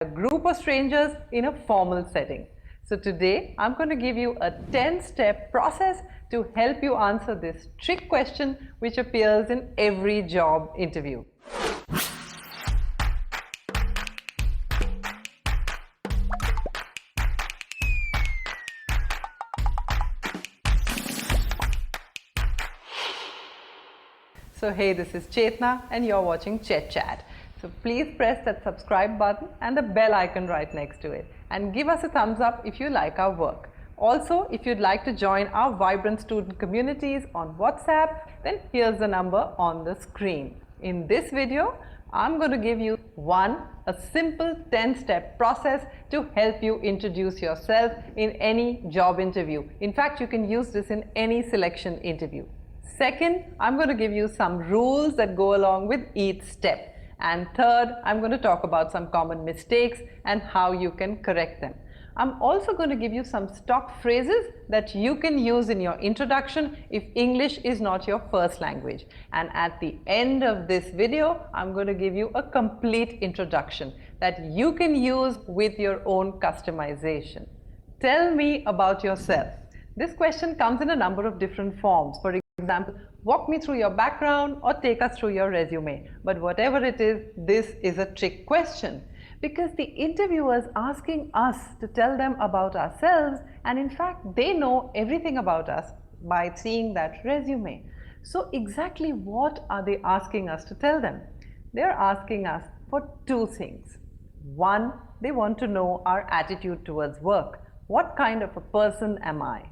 a group of strangers in a formal setting. So today I'm going to give you a 10-step process to help you answer this trick question which appears in every job interview. So hey, this is Chetna and you're watching Chet Chat. So please press that subscribe button and the bell icon right next to it, and give us a thumbs up if you like our work. Also, if you'd like to join our vibrant student communities on WhatsApp, then here's the number on the screen. In this video, I'm going to give you a simple 10-step process to help you introduce yourself in any job interview. In fact, you can use this in any selection interview. Second, I'm going to give you some rules that go along with each step. And third, I'm going to talk about some common mistakes and how you can correct them. I'm also going to give you some stock phrases that you can use in your introduction if English is not your first language. And at the end of this video, I'm going to give you a complete introduction that you can use with your own customization. Tell me about yourself. This question comes in a number of different forms. For example, walk me through your background or take us through your resume. But whatever it is, this is a trick question because the interviewer is asking us to tell them about ourselves, and in fact, they know everything about us by seeing that resume. So exactly what are they asking us to tell them? They're asking us for two things. One, they want to know our attitude towards work. What kind of a person am I?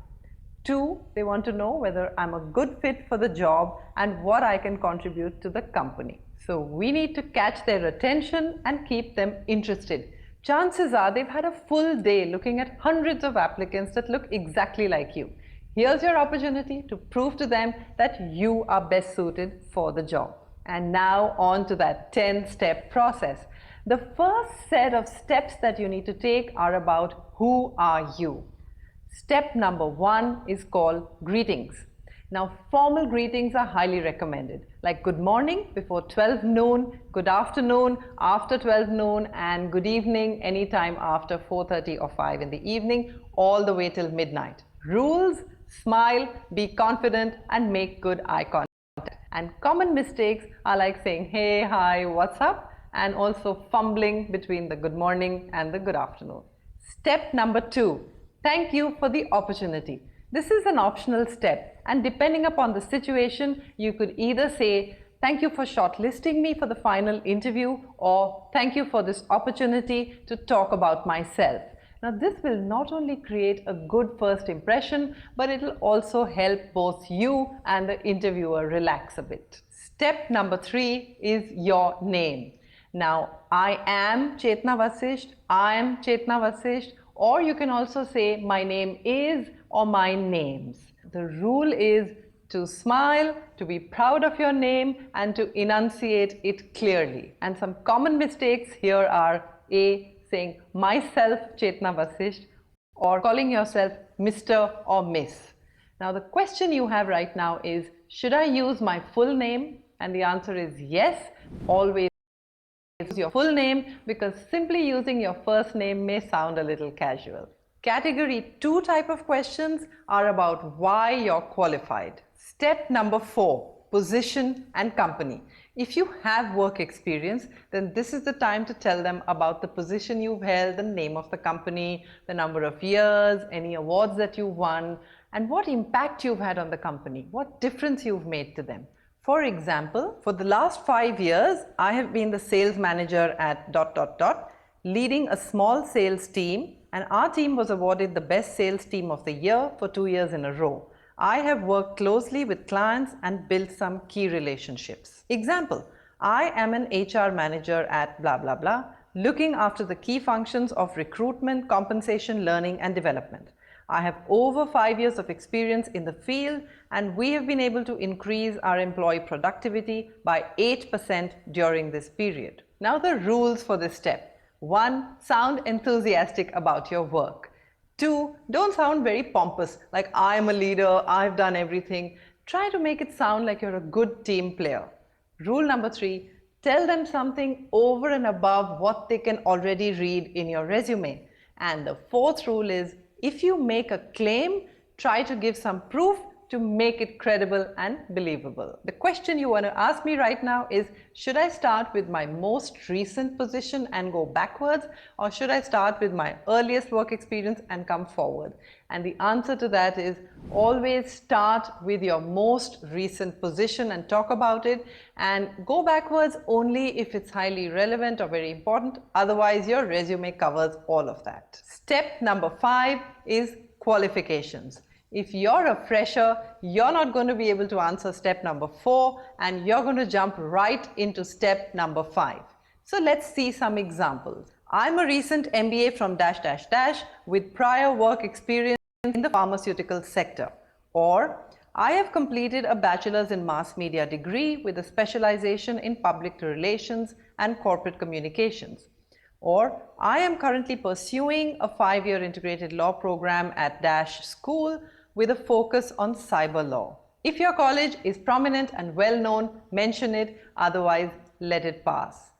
Two, they want to know whether I'm a good fit for the job and what I can contribute to the company. So we need to catch their attention and keep them interested. Chances are they've had a full day looking at hundreds of applicants that look exactly like you. Here's your opportunity to prove to them that you are best suited for the job. And now on to that 10-step process. The first set of steps that you need to take are about who are you. Step number one is called greetings. Now, formal greetings are highly recommended, like good morning before 12 noon, good afternoon after 12 noon, and good evening anytime after 4:30 or 5 in the evening, all the way till midnight. Rules: smile, be confident, and make good eye contact. And common mistakes are like saying hey, hi, what's up, and also fumbling between the good morning and the good afternoon. Step number two. Thank you for the opportunity. This is an optional step, and depending upon the situation, you could either say, thank you for shortlisting me for the final interview, or thank you for this opportunity to talk about myself. Now, this will not only create a good first impression, but it will also help both you and the interviewer relax a bit. Step number three is your name. Now, I am Chetna Vasisht, I am Chetna Vasisht, or you can also say my name is or my names. The rule is to smile, to be proud of your name, and to enunciate it clearly. And some common mistakes here are A, saying myself Chetna Vasisht, or calling yourself Mr. or Miss. Now the question you have right now is, should I use my full name? And the answer is yes, always use your full name, because simply using your first name may sound a little casual. Category 2 type of questions are about why you're qualified. Step number 4, position and company. If you have work experience, then this is the time to tell them about the position you've held, the name of the company, the number of years, any awards that you won, and what impact you've had on the company, what difference you've made to them. For example, for the last 5 years, I have been the sales manager at ... leading a small sales team, and our team was awarded the best sales team of the year for 2 years in a row. I have worked closely with clients and built some key relationships. Example, I am an HR manager at ... looking after the key functions of recruitment, compensation, learning and development. I have over 5 years of experience in the field, and we have been able to increase our employee productivity by 8% during this period. Now the rules for this step. 1. Sound enthusiastic about your work. 2. Don't sound very pompous, like I am a leader, I've done everything. Try to make it sound like you're a good team player. Rule number 3. Tell them something over and above what they can already read in your resume. And the fourth rule is, if you make a claim, try to give some proof to make it credible and believable. The question you want to ask me right now is, should I start with my most recent position and go backwards, or should I start with my earliest work experience and come forward? And the answer to that is, always start with your most recent position and talk about it, and go backwards only if it's highly relevant or very important. Otherwise, your resume covers all of that. Step number 5 is qualifications. If you're a fresher, you're not going to be able to answer step number 4, and you're going to jump right into step number 5. So let's see some examples. I'm a recent MBA from ... with prior work experience in the pharmaceutical sector. Or, I have completed a bachelor's in mass media degree with a specialization in public relations and corporate communications. Or, I am currently pursuing a 5-year integrated law program at Dash School with a focus on cyber law. If your college is prominent and well known, mention it, otherwise let it pass.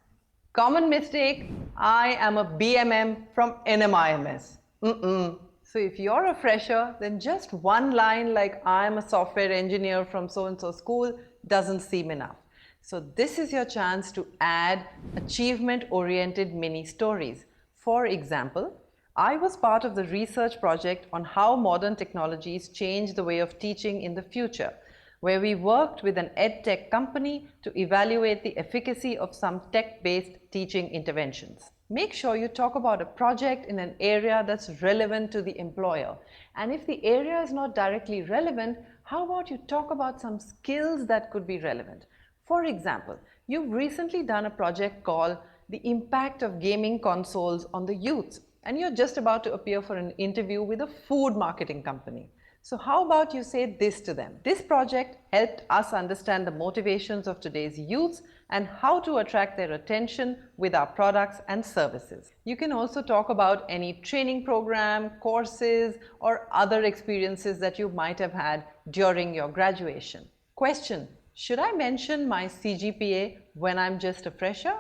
Common mistake, I am a BMM from NMIMS. So if you're a fresher, then just one line like I am a software engineer from so-and-so school doesn't seem enough. So this is your chance to add achievement-oriented mini stories. For example, I was part of the research project on how modern technologies change the way of teaching in the future, where we worked with an edtech company to evaluate the efficacy of some tech-based teaching interventions. Make sure you talk about a project in an area that's relevant to the employer. And if the area is not directly relevant, how about you talk about some skills that could be relevant? For example, you've recently done a project called The Impact of Gaming Consoles on the Youth, and you're just about to appear for an interview with a food marketing company. So how about you say this to them? This project helped us understand the motivations of today's youths and how to attract their attention with our products and services. You can also talk about any training program, courses, or other experiences that you might have had during your graduation. Question: should I mention my CGPA when I'm just a fresher?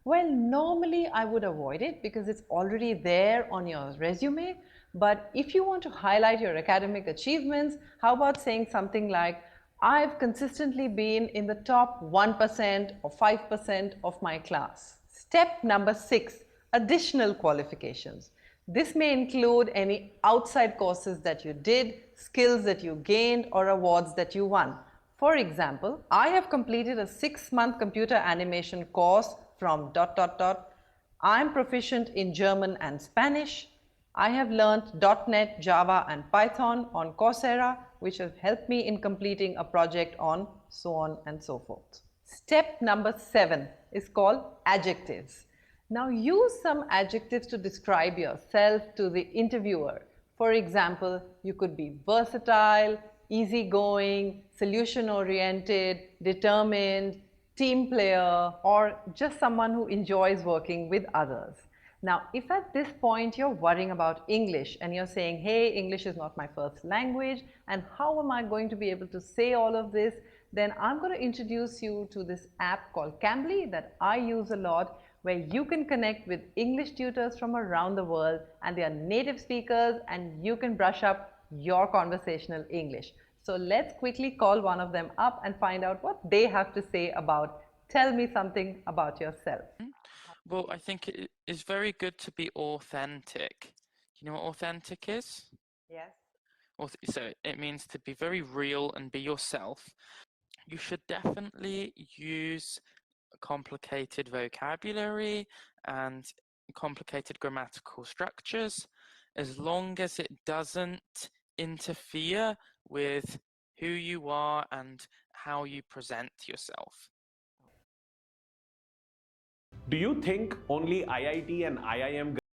Well, normally I would avoid it because it's already there on your resume. But if you want to highlight your academic achievements, how about saying something like, I've consistently been in the top 1% or 5% of my class. Step number 6, additional qualifications. This may include any outside courses that you did, skills that you gained, or awards that you won. For example, I have completed a 6-month computer animation course from ... I'm proficient in German and Spanish. I have learned .NET, Java, and Python on Coursera, which have helped me in completing a project on so on and so forth. Step number 7 is called adjectives. Now use some adjectives to describe yourself to the interviewer. For example, you could be versatile, easygoing, solution-oriented, determined, team player, or just someone who enjoys working with others. Now, if at this point you're worrying about English and you're saying, hey, English is not my first language, and how am I going to be able to say all of this? Then I'm going to introduce you to this app called Cambly that I use a lot, where you can connect with English tutors from around the world, and they are native speakers, and you can brush up your conversational English. So let's quickly call one of them up and find out what they have to say about tell me something about yourself. Well, I think it is very good to be authentic. Do you know what authentic is? Yes. So it means to be very real and be yourself. You should definitely use complicated vocabulary and complicated grammatical structures, as long as it doesn't interfere with who you are and how you present yourself. Do you think only IIT and IIM